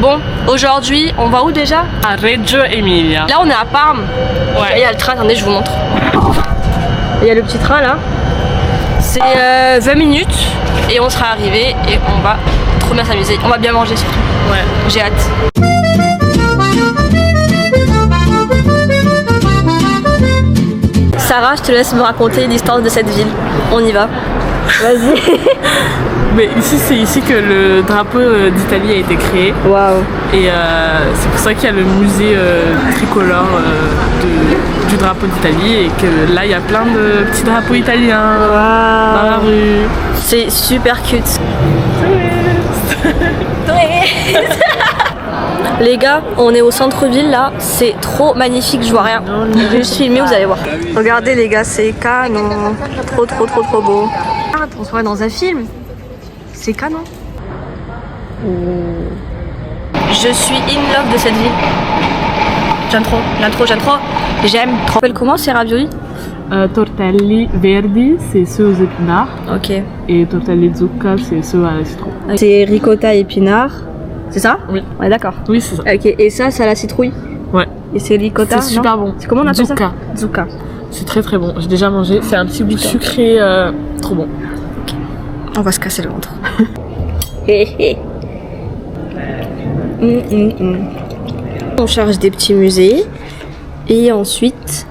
Bon, aujourd'hui, on va où déjà? À Reggio Emilia. Là, on est à Parme. Ouais. Et il y a le train, attendez, je vous montre. Il y a le petit train là. C'est 20 minutes et on sera arrivé et on va trop bien s'amuser. On va bien manger surtout. Ouais. J'ai hâte. Sarah, je te laisse me raconter l'histoire de cette ville. On y va. Vas-y. Mais ici, c'est ici que le drapeau d'Italie a été créé. Waouh. Et c'est pour ça qu'il y a le musée tricolore du drapeau d'Italie. Et que là, il y a plein de petits drapeaux italiens dans la rue. C'est super cute. Les gars, on est au centre-ville là, c'est trop magnifique, je vois rien. Je vais juste filmer, vous allez voir. Regardez les gars, c'est canon. Trop beau. Ah, on se voit dans un film. C'est canon. Je suis in love de cette ville. J'aime trop. J'aime trop. Tu t'appelles comment ces raviolis? Tortelli verdi, c'est ceux aux épinards. Ok. Et tortelli zucca, c'est ceux à la citron. C'est ricotta épinard. C'est ça? Oui. On est d'accord. Oui, c'est ça. Ok, et ça, c'est à la citrouille. Ouais. Et c'est ricotta. C'est super bon. C'est comment on appelle Zucca. ça? Zucca. C'est très bon. J'ai déjà mangé. C'est un petit goût sucré, trop bon. On va se casser le ventre. On charge des petits musées. Et ensuite,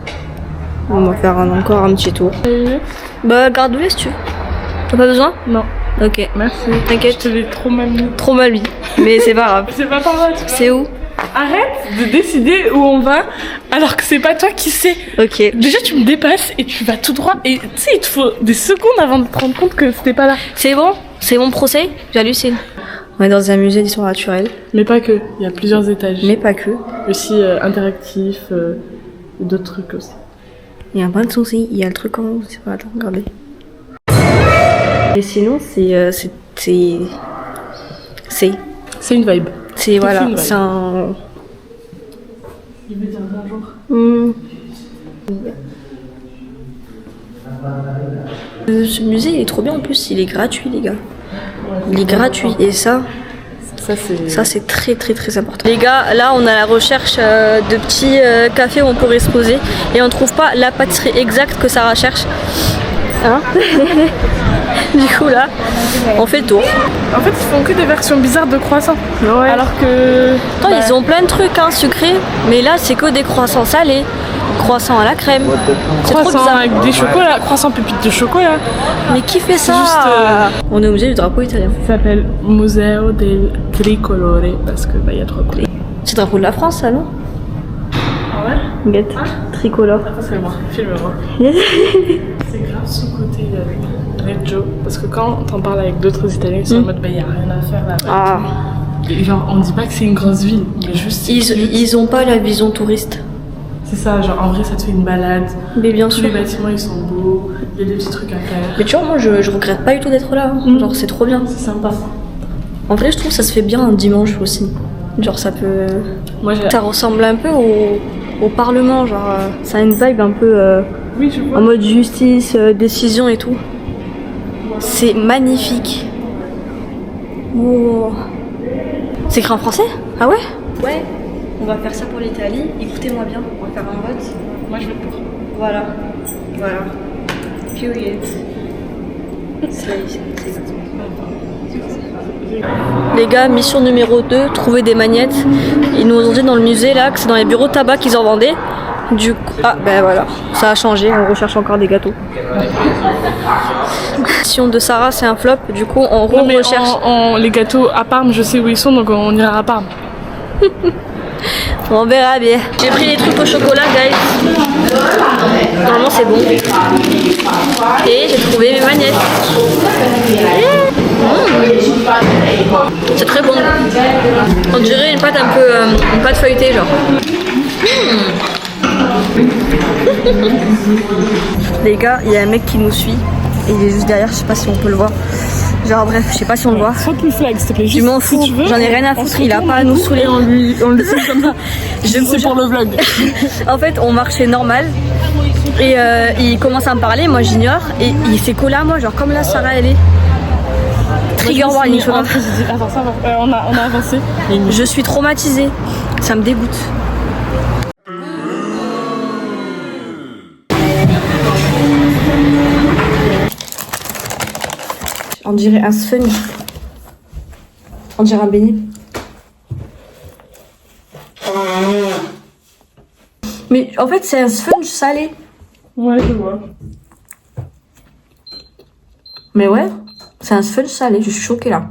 on va faire encore un petit tour. Bah, garde-le si tu veux. T'as pas besoin? Non. Ok. Merci. T'inquiète. Je te l'ai trop mal mis. Trop mal mis. Mais c'est pas grave. C'est pas grave. C'est où? Arrête de décider où on va alors que c'est pas toi qui sais. Ok. Déjà tu me dépasses et tu vas tout droit et tu sais il te faut des secondes avant de te rendre compte que c'était pas là. C'est bon? C'est mon procès? J'hallucine. On est dans un musée d'histoire naturelle. Mais pas que, il y a plusieurs étages. Mais pas que. Aussi interactif, d'autres trucs aussi. Il y a plein de soucis. Il y a le truc en haut. Attends, regardez. Et sinon, c'est une vibe. C'est voilà, une vibe. c'est un... Il veut dire bonjour. Ce musée il est trop bien en plus, il est gratuit les gars. Il est gratuit et ça c'est très important. Les gars, là on a la recherche de petits cafés où on pourrait se poser et on trouve pas la pâtisserie exacte que Sarah cherche. Hein? Du coup là, on fait le tour. En fait ils font que des versions bizarres de croissants. Ouais. Alors que... Attends, ils ont plein de trucs hein, sucrés, mais là c'est que des croissants salés. Croissant à la crème. C'est trop croissant bizarre. avec des chocolats, croissant pépites de chocolat. Mais qui fait ça? On est au musée du drapeau italien. Ça s'appelle Museo del Tricolore parce que il y a 3 couleurs. C'est le drapeau de la France ça non? Ah ouais? Guette, tricolore. Fais-moi, filme-moi. C'est grave sous-côté Reggio parce que quand t'en parles avec d'autres Italiens, ils sont en mode bah y a rien à faire là-bas. Ah. Et genre on dit pas que c'est une grosse ville, mais juste Ils ont pas la vision touriste. c'est ça, genre en vrai ça te fait une balade. Mais bien Tous sûr. les bâtiments ils sont beaux, il y a des petits trucs à faire. Mais tu vois, moi je regrette pas du tout d'être là. Hein. Genre c'est trop bien. C'est sympa. En vrai, je trouve que ça se fait bien un dimanche aussi. Genre ça peut. Moi j'ai... Ça ressemble un peu au Parlement, genre ça a une vibe un peu Oui je vois. en mode justice, décision et tout. C'est magnifique. Oh. C'est écrit en français? Ah ouais? Ouais. On va faire ça pour l'Italie. Écoutez-moi bien, on va faire un vote. Moi je vais pour. Voilà. Period. Les gars, mission numéro 2, trouver des magnettes. Ils nous ont dit dans le musée là que c'est dans les bureaux de tabac qu'ils en vendaient. Du coup, ah ben voilà, ça a changé, on recherche encore des gâteaux. Mission de Sarah c'est un flop, du coup on Non, mais recherche. les gâteaux à Parme, je sais où ils sont donc on ira à Parme. On verra bien. J'ai pris des trucs au chocolat, guys. Normalement c'est bon. Et j'ai trouvé mes magnettes. C'est très bon. On dirait une pâte un peu, une pâte feuilletée genre. Les gars, il y a un mec qui nous suit. Et il est juste derrière, je sais pas si on peut le voir. Genre bref, je sais pas si on le voit. Saute le flag, s'il te plaît. Je m'en fous, j'en ai rien à foutre, il a pas à nous saouler. On le fait comme ça. C'est pour le vlog. En fait, on marchait normal. Et il commence à me parler, moi j'ignore. Et il s'est collé à moi, genre comme là, Sarah elle est. Trigger warning, je on a avancé. Je suis traumatisée. Ça me dégoûte. On dirait un sponge. On dirait un beignet. Mais en fait, c'est un sponge salé. Ouais, je vois. Mais ouais, c'est un sponge salé. Je suis choquée là.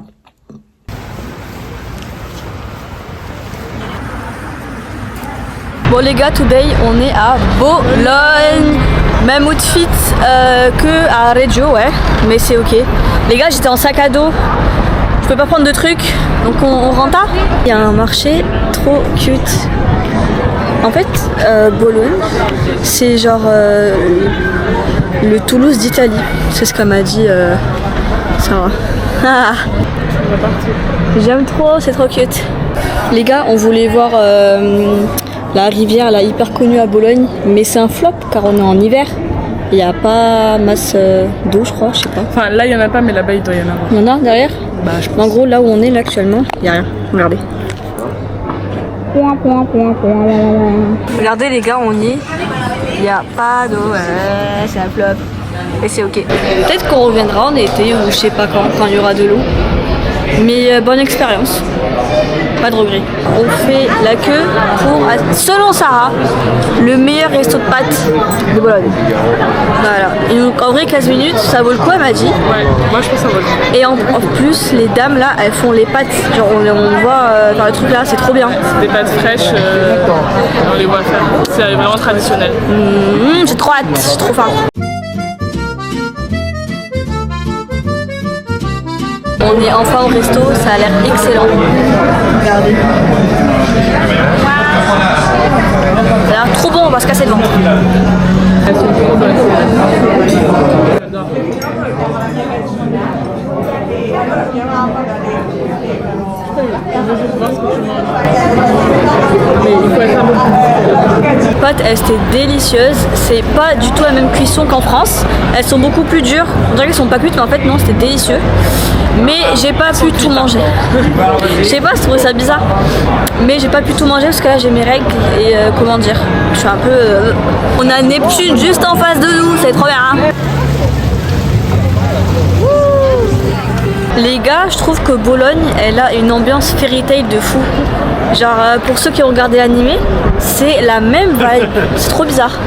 Bon les gars, today on est à Bologne. Même outfit que à Reggio, ouais, mais c'est ok. Les gars, j'étais en sac à dos. Je peux pas prendre de trucs, donc on rentre. Il y a un marché trop cute. En fait, Bologne, c'est genre le Toulouse d'Italie. C'est ce qu'elle m'a dit Sarah. J'aime trop, c'est trop cute. Les gars, on voulait voir la rivière là, hyper connue à Bologne, mais c'est un flop car on est en hiver. Il n'y a pas masse d'eau, je crois, je sais pas. Enfin, là, il n'y en a pas, mais là-bas, il doit y en avoir. Il y en a derrière? Bah, je pense. En gros, là où on est là actuellement, il n'y a rien. Regardez. Regardez les gars, on y est. Il n'y a pas d'eau. Ouais, c'est un flop. Et c'est ok. Peut-être qu'on reviendra en été ou je sais pas quand il y aura de l'eau. Mais bonne expérience. Pas de regret. On fait la queue pour, selon Sarah, le meilleur resto de pâtes de Bologne. Voilà. Et donc en vrai 15 minutes, ça vaut le coup, elle m'a dit. Ouais, moi je pense que ça vaut le coup. Et en plus, les dames là, elles font les pâtes. Genre on voit dans le truc là, c'est trop bien. C'est des pâtes fraîches, on les voit faire. C'est vraiment traditionnel. J'ai trop hâte, j'ai trop faim. On est enfin au resto, ça a l'air excellent. Regardez. Ça a l'air trop bon, on va se casser le ventre. Elles sont trop bonnes. J'adore. Les pâtes, elles étaient délicieuses. C'est pas du tout la même cuisson qu'en France. Elles sont beaucoup plus dures. On dirait qu'elles sont pas cuites, mais en fait non, c'était délicieux. Mais j'ai pas pu tout manger. Je sais pas, je trouvais ça bizarre. Mais j'ai pas pu tout manger parce que là j'ai mes règles et comment dire, je suis un peu. On a Neptune juste en face de nous, c'est trop bien. Hein. Les gars, je trouve que Bologne, elle a une ambiance fairy tale de fou. Genre, pour ceux qui ont regardé l'animé, c'est la même vibe. C'est trop bizarre.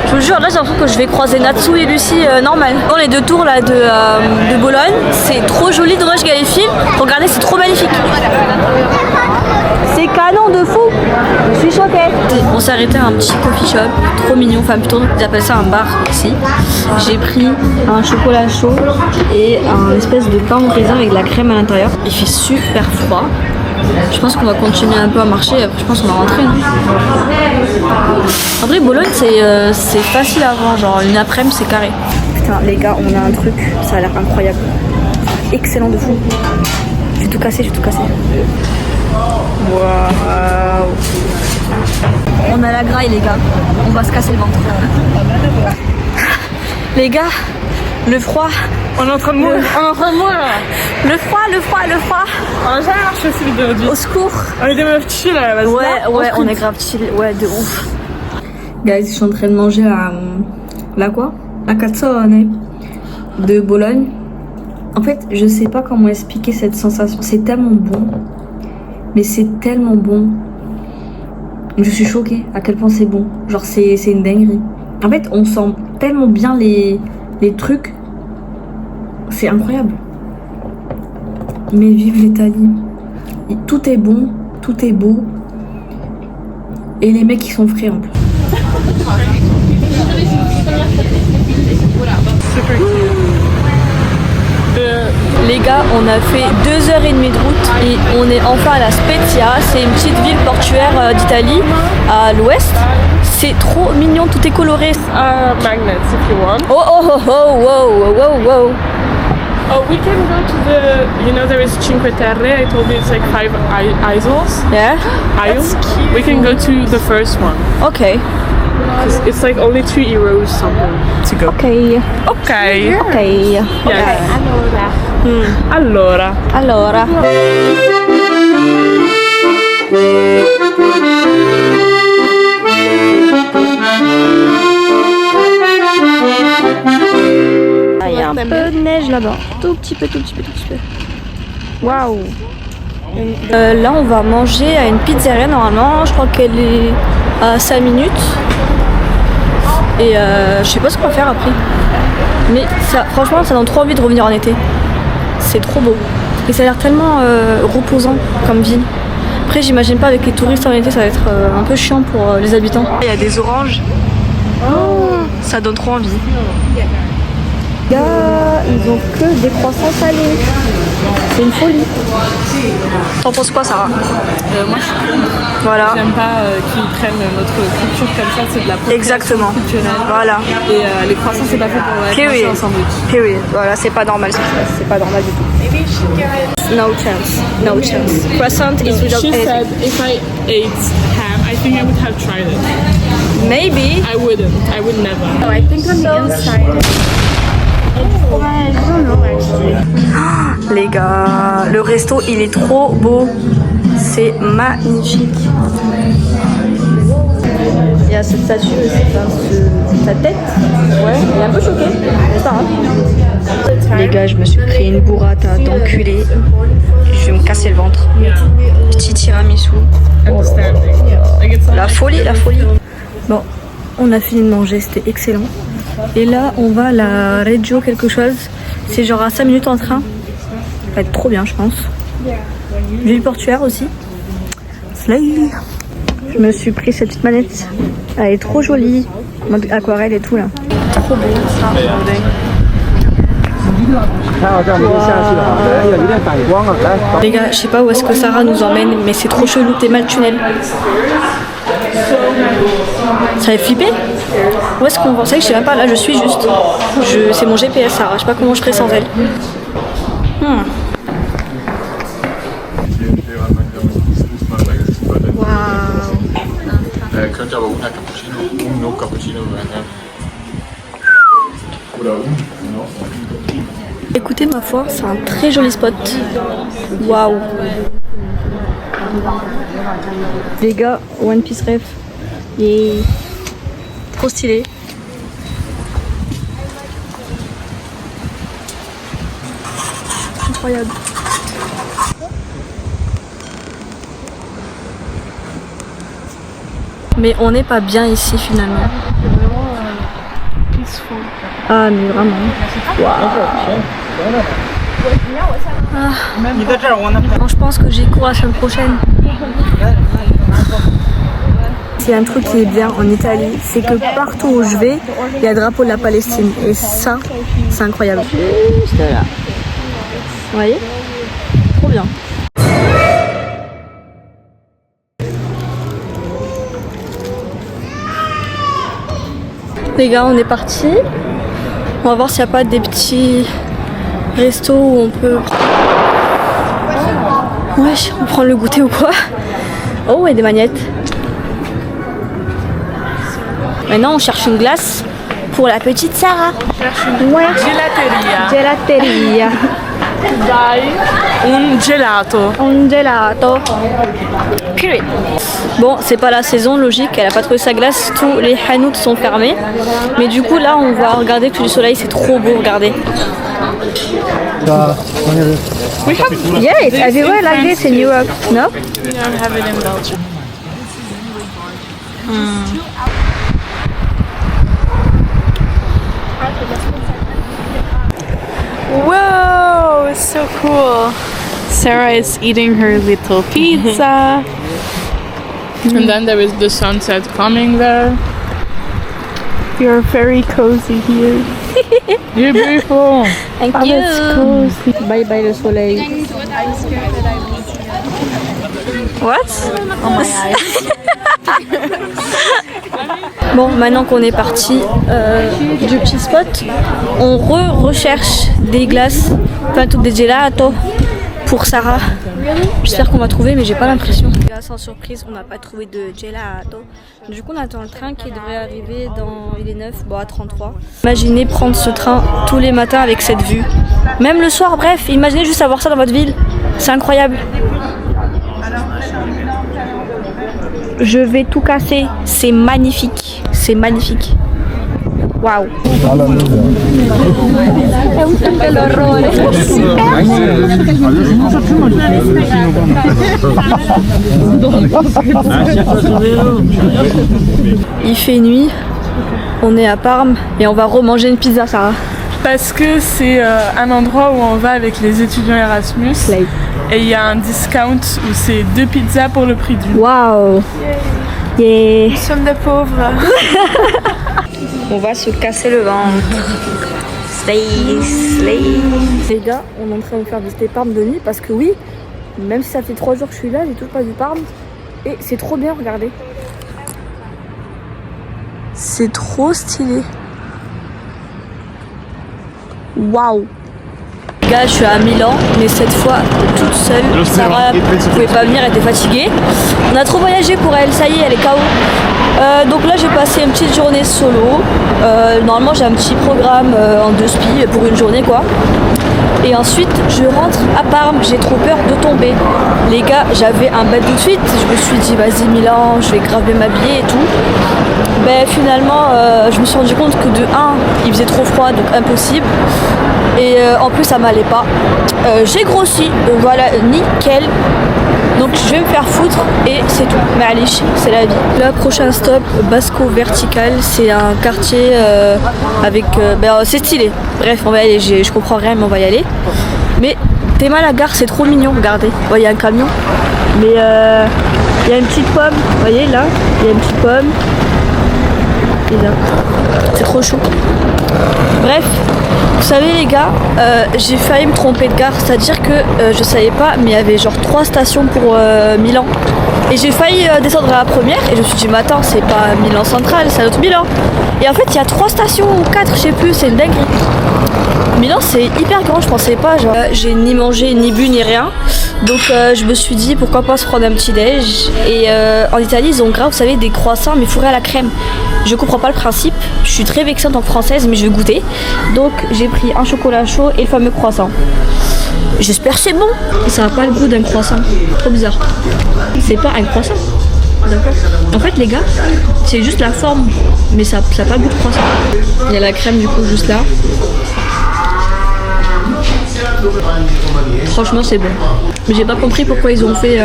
Je vous jure, là j'ai l'impression que je vais croiser Natsu et Lucie normal. Dans les deux tours là de Bologne, c'est trop joli. Dommage qu'il y a les films. Regardez, c'est trop magnifique. C'est canon de fou. Je suis choquée. On s'est arrêté à un petit coffee shop, trop mignon. Enfin plutôt, ils appellent ça un bar ici. J'ai pris un chocolat chaud et un espèce de pain au raisin avec de la crème à l'intérieur. Il fait super froid. Je pense qu'on va continuer un peu à marcher, après je pense qu'on va rentrer. En vrai, Bologne c'est facile à voir, genre une après-midi c'est carré. Putain les gars, on a un truc, ça a l'air incroyable. Excellent de fou. Je vais tout casser, je vais tout casser. Waouh. On a la graille les gars, on va se casser le ventre. Les gars, le froid. On est en train de mourir. On est en train de mourir. Le froid. On a jamais marché aussi vite de notre vie. Au secours. On est des meufs chill là, vas-y. Ouais, on est grave chill. Ouais, de ouf. Guys, je suis en train de manger la quoi? La cazzone de Bologne. En fait, je sais pas comment expliquer cette sensation. C'est tellement bon. Mais c'est tellement bon. Je suis choquée à quel point c'est bon. Genre, c'est une dinguerie. En fait, on sent tellement bien les trucs. C'est incroyable. Mais vive l'Italie. Tout est bon, tout est beau. Et les mecs, ils sont frais en plus. Les gars, on a fait 2h30 de route et on est enfin à la Spezia. C'est une petite ville portuaire d'Italie à l'ouest. C'est trop mignon, tout est coloré. Magnets if you want. Oh. Oh, we can go to the, you know, there is Cinque Terre. I told you it's like 5 isles. Yeah. Isles. We can go to the first one. Okay. It's like only €2 something to go. Ok. Okay. Ok. Yes. Allora. Allora. Il y a un peu de neige là-bas. Tout petit peu. Waouh. Là, on va manger à une pizzeria normalement. Je crois qu'elle est à 5 minutes. Et je sais pas ce qu'on va faire après. Mais ça, franchement, ça donne trop envie de revenir en été. C'est trop beau. Et ça a l'air tellement reposant comme ville. Après, j'imagine pas avec les touristes en été, ça va être un peu chiant pour les habitants. Il y a des oranges. Oh, ça donne trop envie. Les gars, ils ont que des croissants salés. C'est une folie. T'en penses quoi, Sarah? Moi, je Voilà. j'aime pas qu'ils prennent notre culture comme ça, c'est de la appropriation Exactement. culturelle. Voilà. Et les croissants, c'est pas fait pour être mangé Period. en sandwich. Period. Voilà, c'est pas normal ce qui se passe. C'est pas normal du tout. No chance. No chance. Croissant is without She anything. said if I ate ham, I think I would have tried it. Maybe. I wouldn't. I would never. Oh, I think on the inside. I don't know actually. Les gars, le resto il est trop beau. C'est magnifique. Il y a cette statue aussi, sa tête. Ouais, elle est un peu choquée. C'est ça, hein. Les gars, je me suis pris une burrata d'enculé. Je vais me casser le ventre. Petit tiramisu. La folie, la folie. Bon, on a fini de manger, c'était excellent. Et là, on va à la Reggio quelque chose. C'est genre à 5 minutes en train. Ça va être trop bien, je pense. Ville portuaire aussi. Slay. Je me suis pris cette petite manette. Elle est trop jolie. Mode aquarelle et tout là. Trop beau ça. Les gars, je sais pas où est-ce que Sarah nous emmène, mais c'est trop chelou, t'es mal tunnel. Ça fait flipper. Où est-ce qu'on va? C'est que je sais même pas, là je suis juste. C'est mon GPS Sarah, je sais pas comment je ferai sans elle. Könnte aber ohne Cappuccino, no Cappuccino werden, ja. Oder genau. Écoutez ma foi, c'est un très joli spot. Waouh. Les gars, One Piece ref. Yeah. Trop stylé. Incroyable. Mais on n'est pas bien ici finalement. Ah mais vraiment. Je pense que j'ai cours la semaine prochaine. C'est un truc qui est bien en Italie, c'est que partout où je vais, il y a le drapeau de la Palestine. Et ça, c'est incroyable. Vous voyez? Trop bien. Les gars, on est parti. On va voir s'il n'y a pas des petits restos où on peut... Ouais, on prend le goûter ou quoi. Oh, et des magnettes. Maintenant, on cherche une glace pour la petite Sarah. Ouais. Gelateria. Gelateria. Dai un gelato. Un gelato. Period. Bon, c'est pas la saison, logique, elle a pas trouvé sa glace, tous les hanouts sont fermés. Mais du coup, là, on va regarder tout du soleil, c'est trop beau, regardez. Yeah, it's everywhere like this in Europe, no? We don't have it in Belgium. Whoa, it's so cool. Sarah is eating her little pizza. And then there is the sunset coming there. You're very cozy here. You're beautiful. Thank Oh, you. that's cozy. Bye bye le soleil. What? Oh my eyes. Bon, maintenant qu'on est parti du petit spot, on recherche des glaces, enfin toutes des gelatos pour Sarah. J'espère qu'on va trouver, mais j'ai pas l'impression. Sans surprise, on n'a pas trouvé de gelato. Du coup, on attend le train qui devrait arriver dans. Il est 9, bon à 33. Imaginez prendre ce train tous les matins avec cette vue. Même le soir, bref, imaginez juste avoir ça dans votre ville. C'est incroyable. Je vais tout casser. C'est magnifique. C'est magnifique. Waouh. Il fait nuit. On est à Parme et on va remanger une pizza, Sarah. Parce que c'est un endroit où on va avec les étudiants Erasmus. Et il y a un discount où c'est 2 pizzas pour le prix d'une. Waouh. Yeah. Nous sommes des pauvres. On va se casser le ventre. Les gars, on est en train de faire visiter Parme de nuit parce que oui, même si ça fait 3 jours que je suis là, j'ai toujours pas vu Parme. Et c'est trop bien, regardez. C'est trop stylé. Waouh. Les gars, je suis à Milan, mais cette fois toute seule. Sarah ne pouvait pas venir, elle était fatiguée. On a trop voyagé pour elle, ça y est, elle est KO. Donc là, j'ai passé une petite journée solo. Normalement, j'ai un petit programme en 2 spi pour une journée, quoi. Et ensuite, je rentre à Parme. J'ai trop peur de tomber. Les gars, j'avais un bête tout de suite. Je me suis dit, vas-y, Milan, je vais grave bien m'habiller et tout. Ben, finalement, je me suis rendu compte que de 1, il faisait trop froid, donc impossible. Et en plus, ça m'allait pas. J'ai grossi, voilà, nickel. Donc je vais me faire foutre et c'est tout. Mais allez, c'est la vie. Là, prochain stop, Basco Vertical. C'est un quartier avec... c'est stylé. Bref, on va y aller. Je comprends rien, mais on va y aller. Mais Théma la gare, c'est trop mignon, regardez. Il y a un camion. Mais il y a une petite pomme. Vous voyez, là, il y a une petite pomme. Et là, c'est trop chou. Bref, vous savez les gars, j'ai failli me tromper de gare, c'est-à-dire que je savais pas, mais il y avait genre 3 stations pour Milan. Et j'ai failli descendre à la première et je me suis dit, mais attends, c'est pas Milan Central, c'est un autre Milan. Et en fait, il y a 3 stations ou 4, je sais plus, c'est une dinguerie. Milan, c'est hyper grand, je pensais pas, genre j'ai ni mangé, ni bu, ni rien. Donc je me suis dit, pourquoi pas se prendre un petit déj. Et en Italie, ils ont grave, vous savez, des croissants, mais fourrés à la crème. Je comprends pas le principe, je suis très vexée en tant que française, mais je vais goûter. Donc j'ai pris un chocolat chaud et le fameux croissant. J'espère que c'est bon. Ça n'a pas le goût d'un croissant, trop bizarre. C'est pas un croissant. D'accord. En fait les gars, c'est juste la forme, mais ça n'a pas le goût de croissant. Il y a la crème du coup juste là. Franchement c'est bon. Mais j'ai pas compris pourquoi ils ont fait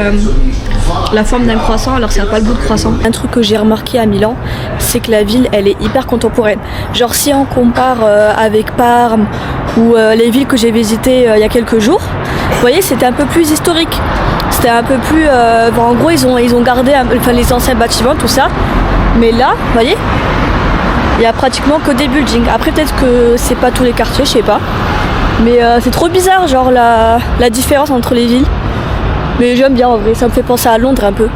la forme d'un croissant alors que ça n'a pas le goût de croissant. Un truc que j'ai remarqué à Milan, c'est que la ville elle est hyper contemporaine. Genre si on compare avec Parme ou les villes que j'ai visitées il y a quelques jours, vous voyez c'était un peu plus historique. C'était un peu plus... en gros ils ont gardé les anciens bâtiments, tout ça. Mais là, vous voyez, il y a pratiquement que des buildings. Après peut-être que c'est pas tous les quartiers, je sais pas. Mais c'est trop bizarre, genre la différence entre les villes. Mais j'aime bien en vrai, ça me fait penser à Londres un peu. Vous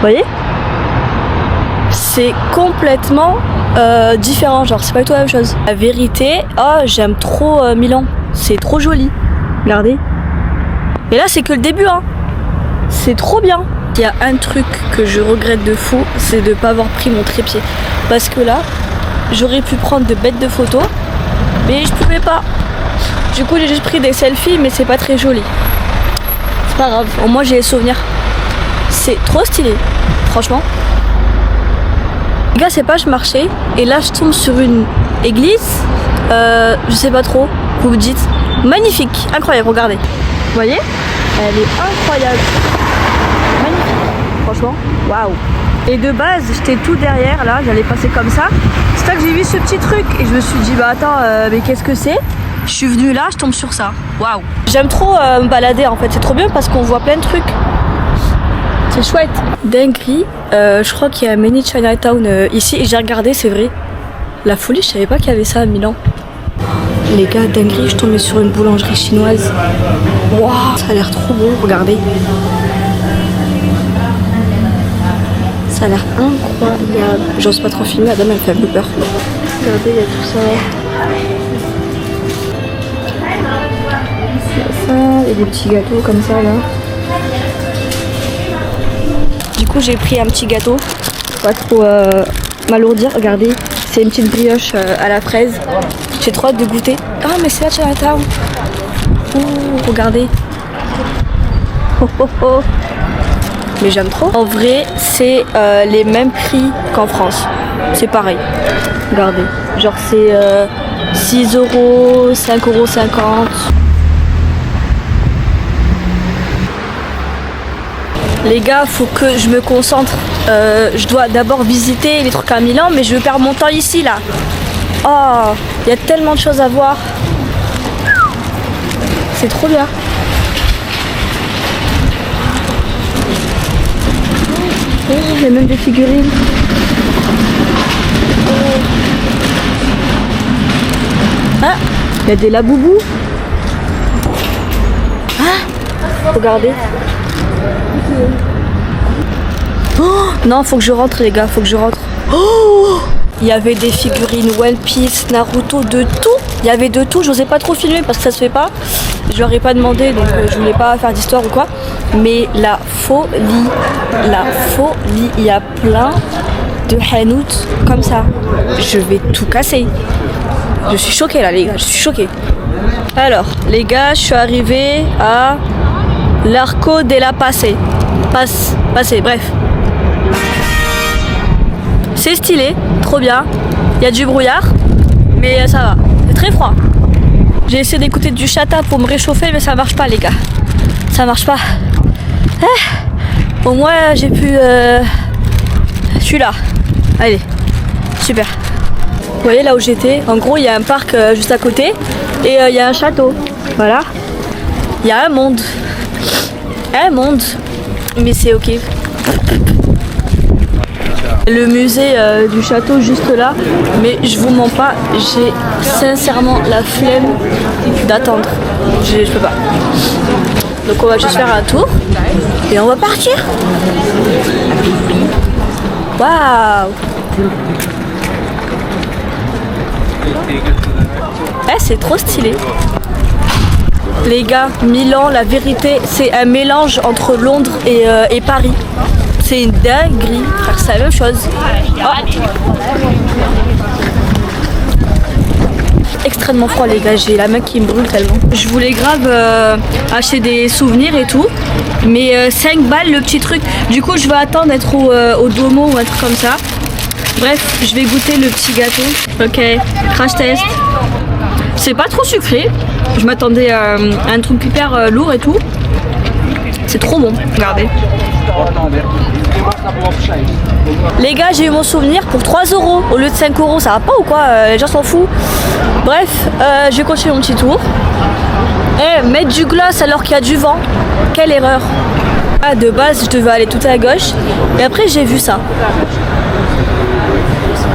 voyez? C'est complètement différent, genre c'est pas du tout la même chose. La vérité, oh j'aime trop Milan, c'est trop joli. Regardez. Et là c'est que le début, hein. C'est trop bien. Il y a un truc que je regrette de fou, c'est de pas avoir pris mon trépied. Parce que là, j'aurais pu prendre de bêtes de photos. Mais je pouvais pas. Du coup j'ai juste pris des selfies mais c'est pas très joli. C'est pas grave, au moins j'ai les souvenirs. C'est trop stylé, franchement. Les gars c'est pas, je marchais et là je tombe sur une église. Je sais pas trop, vous me dites. Magnifique, incroyable, regardez. Vous voyez? Elle est incroyable. Magnifique, franchement, waouh. Et de base, j'étais tout derrière, là, j'allais passer comme ça. C'est là que j'ai vu ce petit truc et je me suis dit, bah attends, mais qu'est-ce que c'est? Je suis venue là, je tombe sur ça. Waouh. J'aime trop me balader en fait, c'est trop bien parce qu'on voit plein de trucs. C'est chouette. Dinguerie, je crois qu'il y a un mini Chinatown ici et j'ai regardé, c'est vrai. La folie, je savais pas qu'il y avait ça à Milan. Les gars, dinguerie, je suis tombée sur une boulangerie chinoise. Waouh, ça a l'air trop beau, regardez. Ça a l'air incroyable. J'ose pas trop filmer, la dame elle fait un peu peur. Regardez, il y a tout ça. Il y a ça. des petits gâteaux comme ça là. Du coup j'ai pris un petit gâteau, pas trop m'alourdir. Regardez, c'est une petite brioche à la fraise. J'ai trop hâte de goûter. Ah mais c'est la Chinatown. Oh, regardez. Oh, oh, oh. Mais j'aime trop. En vrai, c'est les mêmes prix qu'en France. C'est pareil. Regardez. Genre c'est 6 €, 5,50 €. Les gars, faut que je me concentre. Je dois d'abord visiter les trucs à Milan, mais je perds mon temps ici là. Oh, il y a tellement de choses à voir. C'est trop bien. Oh, il y a même des figurines. Oh. Ah, il y a des laboubous. Ah, regardez. Oh, non, faut que je rentre les gars, faut que je rentre. Oh, il y avait des figurines One Piece, Naruto, de tout. Il y avait de tout, j'osais pas trop filmer parce que ça se fait pas. Je leur ai pas demandé, donc je voulais pas faire d'histoire ou quoi. Mais la folie, il y a plein de hanout comme ça. Je vais tout casser. Je suis choquée là les gars, je suis choquée. Alors les gars, je suis arrivée à l'Arco della Pace. Passé, bref. C'est stylé, trop bien. Il y a du brouillard, mais ça va. C'est très froid. J'ai essayé d'écouter du chata pour me réchauffer, mais ça marche pas les gars. Ça marche pas. Au moins j'ai pu... Je suis là. Allez, super. Vous voyez là où j'étais, en gros il y a un parc juste à côté et il y a un château. Voilà. Il y a un monde. Mais c'est ok. Le musée du château juste là, mais je vous mens pas, j'ai sincèrement la flemme d'attendre. Je peux pas. Donc on va juste faire un tour et on va partir. Waouh! C'est trop stylé. Les gars, Milan, la vérité, c'est un mélange entre Londres et Paris. C'est une dinguerie, c'est la même chose. Oh. Extrêmement froid les gars, j'ai la main qui me brûle tellement. Je voulais grave acheter des souvenirs et tout, mais 5 balles le petit truc. Du coup je vais attendre d'être au Duomo ou un truc comme ça. Bref, je vais goûter le petit gâteau. Ok, crash test. C'est pas trop sucré, je m'attendais à un truc hyper lourd et tout. C'est trop bon, regardez. Les gars, j'ai eu mon souvenir pour 3 € au lieu de 5 €, ça va pas ou quoi? Les gens s'en foutent. Bref, je vais continuer mon petit tour. Mettre du glace alors qu'il y a du vent, quelle erreur. Ah, de base, je devais aller tout à gauche et après j'ai vu ça.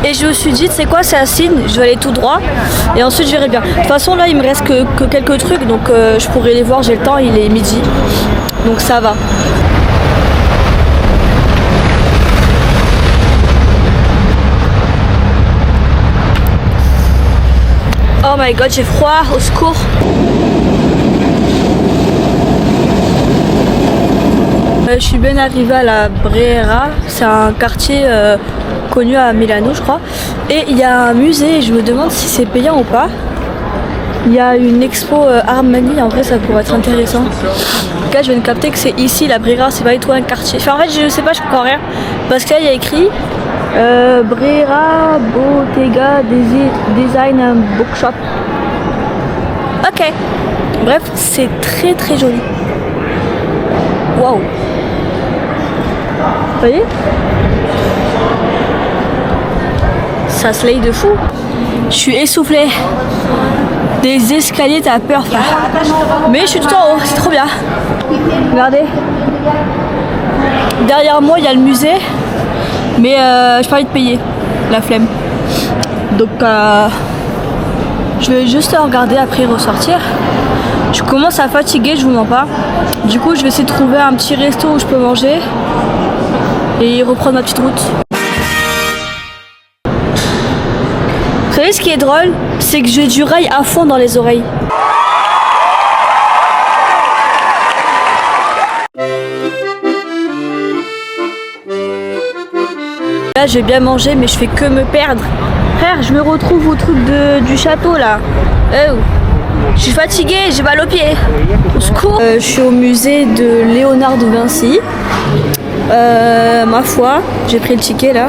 Et je me suis dit, c'est quoi, c'est un signe, je vais aller tout droit et ensuite je verrai bien. De toute façon là il me reste que quelques trucs, donc je pourrais les voir, j'ai le temps, il est midi. Donc ça va. Oh my god, j'ai froid, au secours. Je suis bien arrivée à la Brera, c'est un quartier connu à Milano je crois. Et il y a un musée, je me demande si c'est payant ou pas. Il y a une expo Armani, en vrai ça pourrait être intéressant. En tout cas je viens de capter que c'est ici la Brera, c'est pas du tout un quartier. Enfin en fait je sais pas, je comprends rien. Parce que là il y a écrit Brera Bottega Design and Bookshop. Ok. Bref, c'est très très joli. Waouh. Vous voyez? Ça slay de fou. Je suis essoufflée. Des escaliers, t'as peur frère. Mais je suis tout en haut, c'est trop bien. Regardez. Derrière moi il y a le musée. Mais j'ai pas envie de payer. La flemme. Donc je vais juste regarder après ressortir. Je commence à fatiguer, je vous mens pas. Du coup je vais essayer de trouver un petit resto où je peux manger. Et reprendre ma petite route. Vous savez ce qui est drôle? C'est que j'ai du rail à fond dans les oreilles. Là, j'ai bien mangé, mais je fais que me perdre. Frère, je me retrouve au truc du château là. Oh. Je suis fatiguée, j'ai mal aux pieds. Au secours. Je suis au musée de Léonard de Vinci. Ma foi, j'ai pris le ticket là.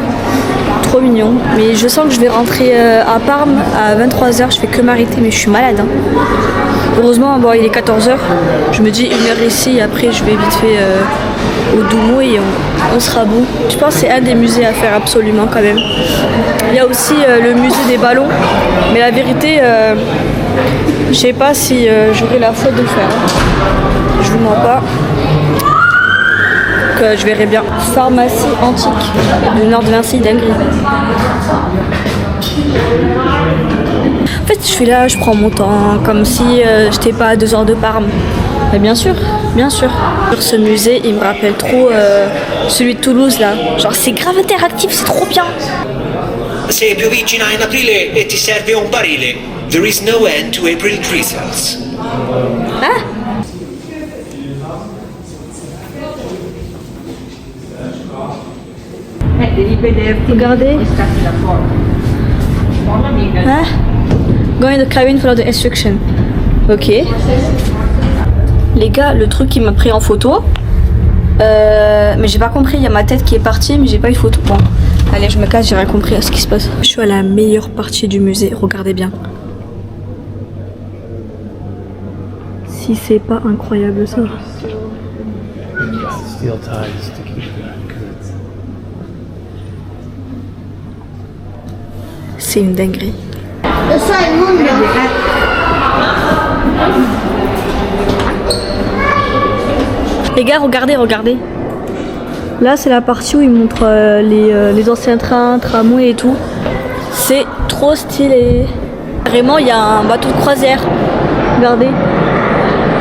Trop mignon. Mais je sens que je vais rentrer à Parme à 23h. Je fais que m'arrêter, mais je suis malade. Hein. Heureusement, bon, il est 14h. Je me dis 1h ici, après je vais vite fait au Duomo et on sera bon. Je pense que c'est un des musées à faire absolument quand même. Il y a aussi le musée des ballons. Mais la vérité, je sais pas si j'aurai la foi de le faire. Je vous mens pas. Que je verrai bien. Pharmacie antique du Nord de Vinci, dinguerie. En fait, je suis là, je prends mon temps, comme si j'étais pas à 2 heures de Parme. Mais bien sûr, bien sûr. Ce musée, il me rappelle trop celui de Toulouse là. Genre, c'est grave interactif, c'est trop bien. Sei più vicina in aprile e ti serve un barile. There is no end to April drizzles. Ah! Regardez. Ah. Go in the cabin, follow the instruction. Ok. Les gars, le truc qui m'a pris en photo. Mais j'ai pas compris, il y a ma tête qui est partie, mais j'ai pas eu de photo. Bon, allez, je me casse, j'ai rien compris à ce qui se passe. Je suis à la meilleure partie du musée, regardez bien. Si c'est pas incroyable ça. C'est une dinguerie. Les gars, regardez, regardez. Là, c'est la partie où ils montrent les anciens trains, tramways et tout. C'est trop stylé. Vraiment, il y a un bateau de croisière. Regardez.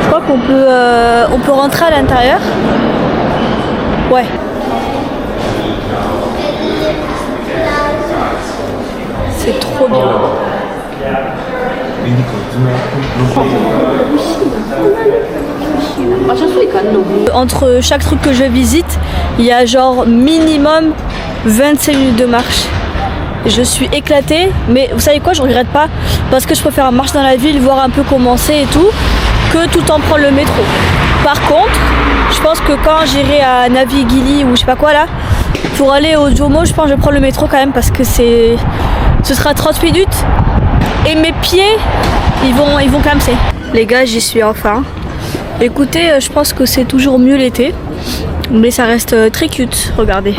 Je crois qu'on peut rentrer à l'intérieur. Ouais. C'est trop bien. Entre chaque truc que je visite, il y a genre minimum 25 minutes de marche. Je suis éclatée, mais vous savez quoi, je regrette pas parce que je préfère marcher dans la ville, voir un peu comment c'est et tout, que tout le temps prendre le métro. Par contre, je pense que quand j'irai à Navigili ou je sais pas quoi là, pour aller au Duomo, je pense que je vais prendre le métro quand même parce que ce sera 30 minutes et mes pieds, ils vont clamser. Les gars, j'y suis enfin. Écoutez, je pense que c'est toujours mieux l'été, mais ça reste très cute, regardez.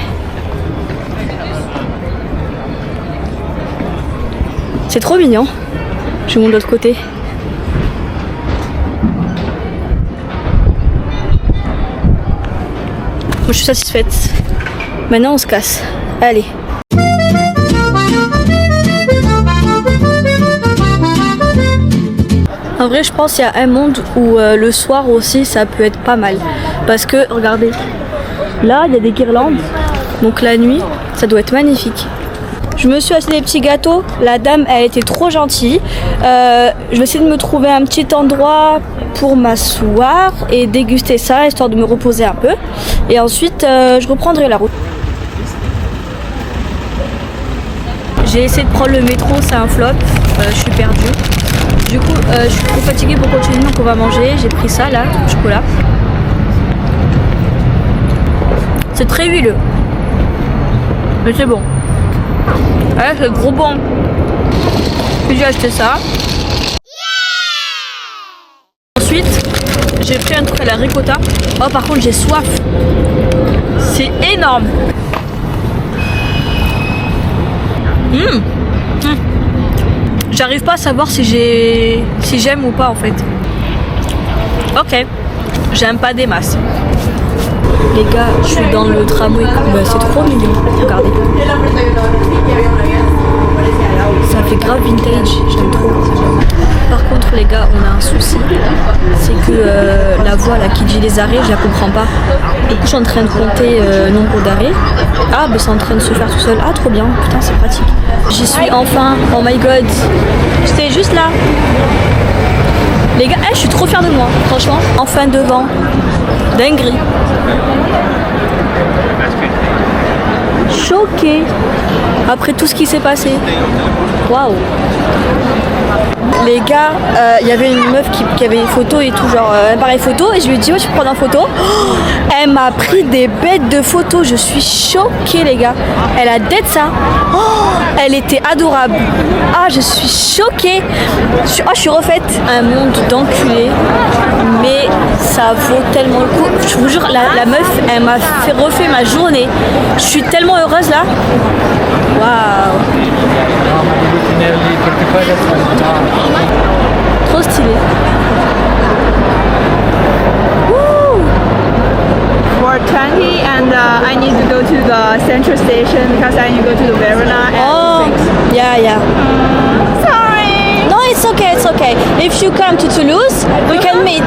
C'est trop mignon. Je vous montre de l'autre côté. Moi, je suis satisfaite. Maintenant, on se casse. Allez. En vrai, je pense qu'il y a un monde où le soir aussi, ça peut être pas mal. Parce que, regardez, là, il y a des guirlandes. Donc la nuit, ça doit être magnifique. Je me suis acheté des petits gâteaux. La dame, elle était trop gentille. Je vais essayer de me trouver un petit endroit pour m'asseoir et déguster ça, histoire de me reposer un peu. Et ensuite, je reprendrai la route. J'ai essayé de prendre le métro, c'est un flop. Je suis perdue. Du coup, je suis trop fatiguée pour continuer, donc on va manger. J'ai pris ça là, du chocolat. C'est très huileux. Mais c'est bon. Ouais, c'est gros bon. Puis j'ai acheté ça. Ensuite, j'ai pris un truc à la ricotta. Oh, par contre, j'ai soif. C'est énorme. J'arrive pas à savoir si j'aime ou pas en fait. Ok, j'aime pas des masses. Les gars, je suis dans le tramway. Bah, c'est trop mignon, regardez. Ça fait grave vintage, j'aime trop. Par contre les gars, on a un souci. C'est que la voie là qui dit les arrêts, je la comprends pas. Du coup je suis en train de compter nombre d'arrêts. Ah bah c'est en train de se faire tout seul. Ah trop bien, putain c'est pratique. J'y suis enfin, oh my god. J'étais juste là. Les gars, je suis trop fière de moi, franchement. Enfin devant. Dinguerie. choquée après tout ce qui s'est passé. Waouh. Les gars, il y avait une meuf qui avait une photo et tout, genre un appareil photo, et je lui ai dit ouais, je peux prendre en photo. Oh, elle m'a pris des bêtes de photos, je suis choquée les gars. Elle a d'être ça. Oh, elle était adorable. Ah, je suis choquée. Je suis refaite. Un monde d'enculés, mais ça vaut tellement le coup. Je vous jure, la meuf, elle m'a refait ma journée. Je suis tellement heureuse là. Waouh. Trop stylé. Woo! 4:20 and I need to go to the central station because I need to go to the Verona and Oh, yeah. sorry. No, it's okay. If you come to Toulouse, we can meet.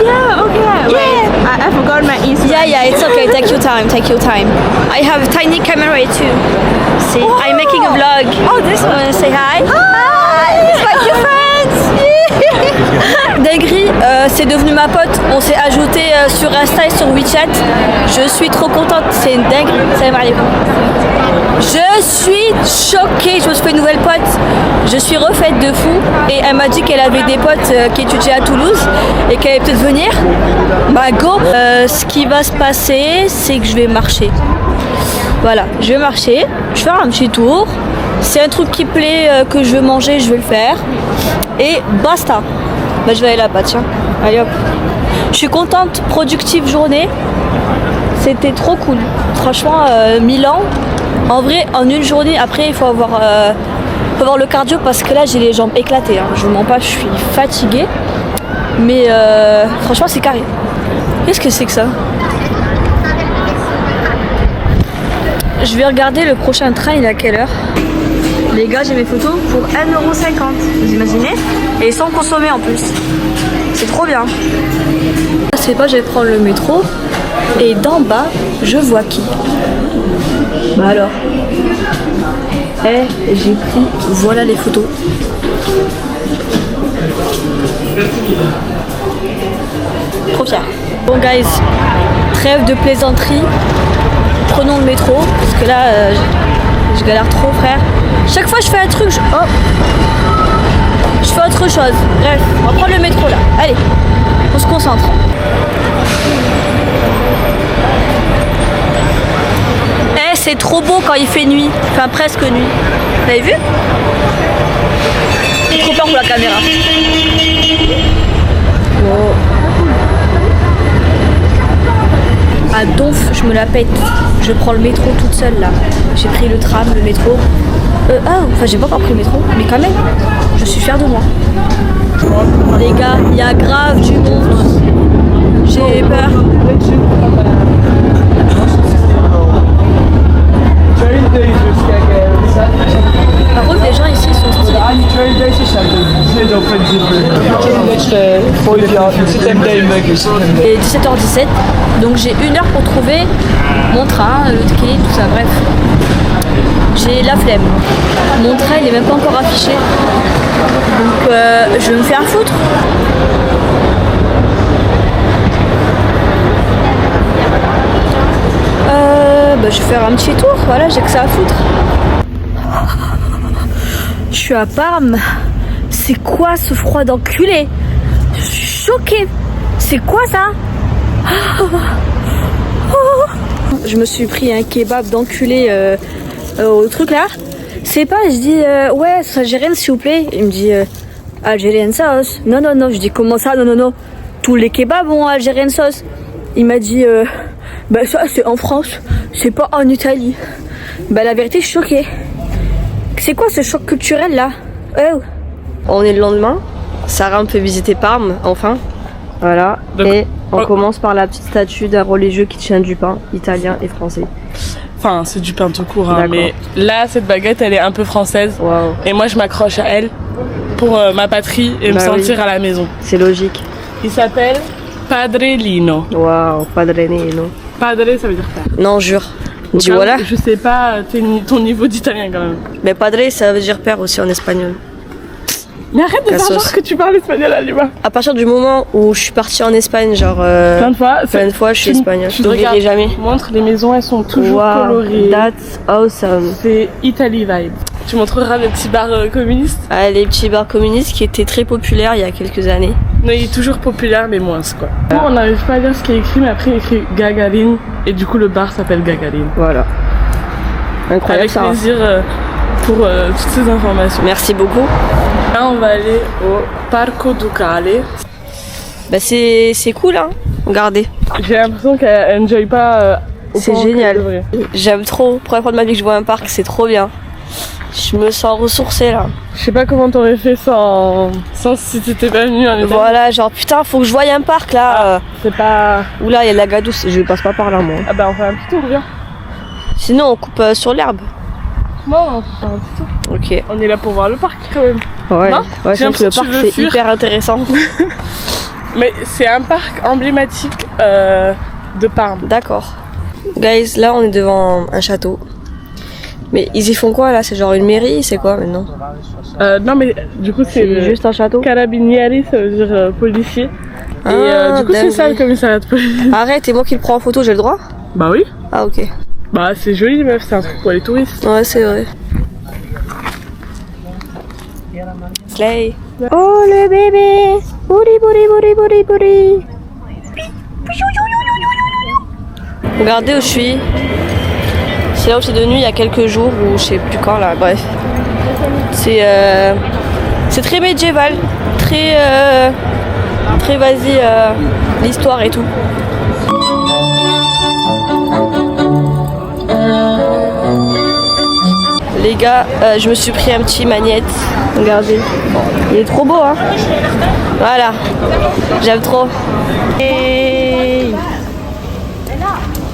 Yeah, okay. Wait, I forgot my Instagram. Yeah, it's okay. Take your time. I have a tiny camera too. See, I'm making a vlog. Oh, this one. Wanna say hi? Hi! It's like your friends! Dinguerie, c'est devenu ma pote. On s'est ajouté sur Insta et sur WeChat. Je suis trop contente. C'est une dinguerie. Salam alaikum. Je suis choquée. Je me suis fait une nouvelle pote. Je suis refaite de fou. Et elle m'a dit qu'elle avait des potes qui étudiaient à Toulouse et qu'elle allait peut-être venir. Bah go. Ce qui va se passer, c'est que je vais marcher. Voilà, je vais marcher. Je vais faire un petit tour. C'est un truc qui plaît, que je veux manger, je vais le faire. Et basta. Bah je vais aller là-bas, tiens. Allez hop. Je suis contente, productive journée. C'était trop cool. Franchement, Milan. En vrai, en une journée, après il faut avoir le cardio parce que là j'ai les jambes éclatées. Hein. Je vous mens pas, je suis fatiguée. Mais franchement c'est carré. Qu'est-ce que c'est que ça? Je vais regarder le prochain train, il est à quelle heure? Les gars, j'ai mes photos pour 1,50€, vous imaginez? Et sans consommer en plus. C'est trop bien. Je sais pas, je vais prendre le métro. Et d'en bas, je vois qui? Bah alors. J'ai pris, voilà les photos. Trop fière. Bon guys, trêve de plaisanterie. Prenons le métro, parce que là, je galère trop frère. Chaque fois je fais un truc, je fais autre chose. Bref, on va prendre le métro là. Allez, on se concentre. C'est trop beau quand il fait nuit, enfin presque nuit. Vous avez vu? J'ai trop peur pour la caméra. Oh. À Donf, je me la pète. Je prends le métro toute seule là. J'ai pris le tram, le métro. Enfin j'ai pas encore pris le métro, mais quand même, je suis fière de moi. Les gars, il y a grave du monde. J'ai peur. Par contre, les gens ici sont stylés. Il est 17h17, donc j'ai 1 heure pour trouver mon train, le quai, tout ça, bref. J'ai la flemme. Mon train, il est même pas encore affiché. Donc, je vais me faire foutre. Je vais faire un petit tour, voilà, j'ai que ça à foutre. Je suis à Parme. C'est quoi ce froid d'enculé? Je suis choquée. C'est quoi ça? Je me suis pris un kebab d'enculé au truc là. C'est pas, je dis ouais, sauce algérienne s'il vous plaît. Il me dit algérienne sauce. Non. Je dis comment ça? Non. Tous les kebabs ont algérienne sauce. Il m'a dit bah ça c'est en France, c'est pas en Italie. Bah la vérité, je suis choquée. C'est quoi ce choc culturel là? Oh. On est le lendemain. Sarah me fait visiter Parme, enfin. Voilà. Donc, et on commence par la petite statue d'un religieux qui tient du pain, italien et français. Enfin, c'est du pain tout court, hein, mais là, cette baguette, elle est un peu française. Wow. Et moi, je m'accroche à elle pour ma patrie et me sentir à la maison. C'est logique. Il s'appelle Padrelino. Waouh, Padrelino. Padre, ça veut dire père. Non, jure. Dis voilà. Je sais pas ton niveau d'italien quand même. Mais padre, ça veut dire père aussi en espagnol. Mais arrête de faire Cassos. genre que tu parles espagnol à Lima. À partir du moment où je suis partie en Espagne, genre Plein de fois, je suis espagnole. Je regarde, n'oublierai jamais. montre les maisons, elles sont toujours Wow, colorées. that's awesome. C'est Italy vibe. Tu montreras le petit bar communiste. Ah, les petits bars communistes qui étaient très populaires il y a quelques années. Non, il est toujours populaire, mais moins quoi. On n'arrive pas à lire ce qui est écrit, mais après il écrit Gagarin, et du coup le bar s'appelle Gagarin. Voilà. Incroyable. Avec ça. plaisir pour toutes ces informations. Merci beaucoup. Là, on va aller au Parco Ducale. Bah c'est cool hein. Regardez. J'ai l'impression qu'elle enjoy pas. C'est autant génial. qu'elle devrait. J'aime trop. Première fois de ma vie que je vois un parc, c'est trop bien. Je me sens ressourcée là. Je sais pas comment t'aurais fait sans si t'étais pas venu en Italie. Voilà, genre putain, faut que je voie un parc là. C'est pas. Oula, il y a de la gadouce, je passe pas par là moi. Ah bah on fait un petit tour, viens. Sinon, on coupe sur l'herbe. Non, on fait un petit tour. Ok. On est là pour voir le parc quand même. Ouais, Non, ouais, j'ai je pense que le l'impression parc que tu veux c'est fuir. hyper intéressant. Mais c'est un parc emblématique de Parme. D'accord. Guys, là on est devant un château. Mais ils y font quoi là? C'est genre une mairie? C'est quoi maintenant? Non mais du coup c'est juste un château? Carabinieri, ça veut dire policier. Ah, Et du coup c'est ça le dingue. commissariat de police. Arrête, et moi qui le prends en photo, j'ai le droit? Bah oui. Ah ok. Bah c'est joli meuf, c'est un truc pour les touristes. Ouais, c'est vrai. Slay. Oh le bébé! Bouri bouri bouri bouri bouri. Regardez où je suis. C'est là où j'étais de nuit il y a quelques jours, ou je sais plus quand là, bref. C'est très médiéval, très vas-y, l'histoire et tout. Les gars, je me suis pris un petit magnète. Regardez. Il est trop beau, hein. Voilà. J'aime trop. Et...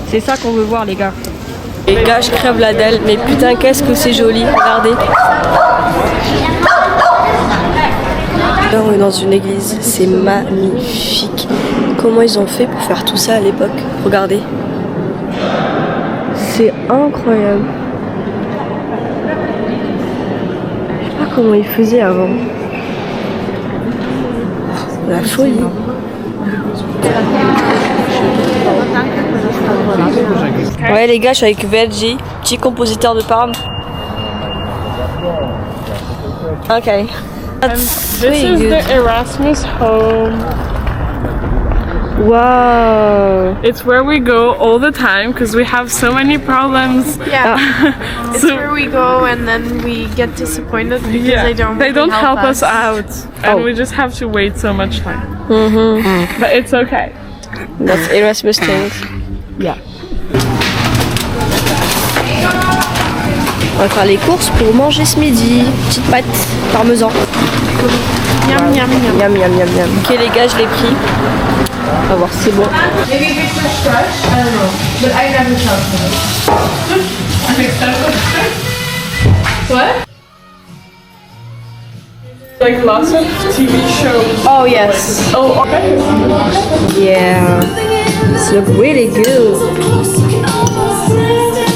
c'est ça qu'on veut voir, les gars. Les gars, je crève la dalle. Mais putain, qu'est-ce que c'est joli. Regardez. Là, on est dans une église. C'est magnifique. Comment ils ont fait pour faire tout ça à l'époque? Regardez. C'est incroyable. Comment ils faisaient avant. La folie. Ouais les gars, je suis avec Vergi, petit compositeur de Parme. Ok. This is the Erasmus home. Wow. It's where we go all the time because we have so many problems. Yeah. It's So- where we go and then we get disappointed because Yeah, they don't help us out, and we just have to wait so much time. But it's okay. That's Erasmus things. Yeah. On va faire les courses pour manger ce midi. Petite pâte parmesan. Miam miam miam. Miam miam miam miam. Ok les gars, je l'ai pris. On va voir si c'est bon. Like lots of TV shows. Oh yes. Oh, okay. Yeah. This look really good.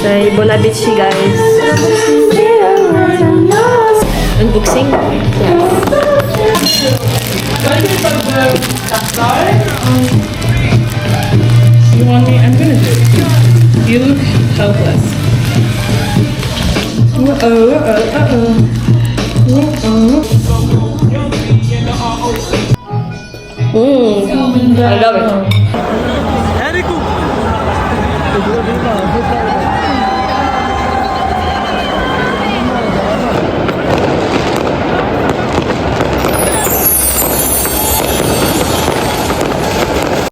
Hey, bon appétit guys. Unboxing. You want me? I'm gonna do it. You look helpless. I love it.